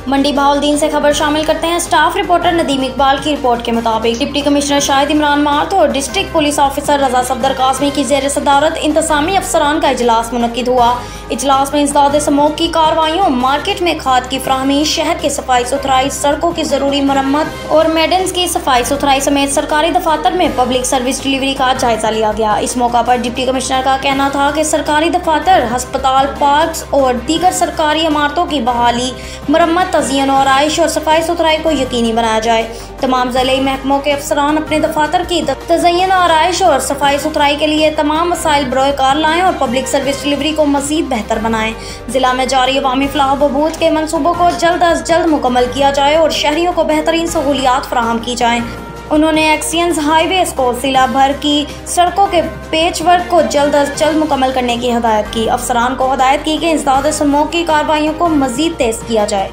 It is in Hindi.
मंडी बहाउद्दीन से खबर शामिल करते हैं। स्टाफ रिपोर्टर नदीम इकबाल की रिपोर्ट के मुताबिक deputy commissioner Shahid Imran math और डिस्ट्रिक्ट पुलिस ऑफिसर रजा सफदर कासमी की जेर सदारत इंतजामी अफसरान का इजलास मुनक्किद हुआ। इजलास में इंसदाद समूह की कार्रवाइयों, मार्केट में खाद की फ्राहमी, शहर की सफाई सुथराई, सड़कों की जरूरी मरम्मत और मेडन्स की सफाई सुथराई समेत सरकारी दफातर में पब्लिक सर्विस डिलीवरी का जायजा लिया गया। इस मौका पर डिप्टी कमिश्नर का कहना था कि सरकारी दफातर, अस्पताल, पार्क्स और दीगर सरकारी इमारतों की बहाली, मरम्मत, तज़यीन और आइश और सफाई सुथराई को यकीनी बनाया जाए। तमाम ज़िले महकमों के अफसरान अपने दफातर की तज़यीन और आइश और सफाई सुथराई के लिए तमाम वसाइल बरोए कार लाएं और पब्लिक सर्विस डिलीवरी को मज़ीद बेहतर बनाएं। जिला में जारी अवामी फलाह बहबूद के मनसूबों को जल्द अज जल्द मुकम्मल किया जाए और शहरियों को बेहतरीन सहूलियात फराहम की जाएँ। उन्होंने एक्सचेंज हाईवेज को जिला भर की सड़कों के पेच वर्क को जल्द अज जल्द मुकम्मल करने की हिदायत की। अफसरान को हिदायत की कि इंसदाद समूह की कार्रवाइयों को मज़ीद तेज़ किया जाए।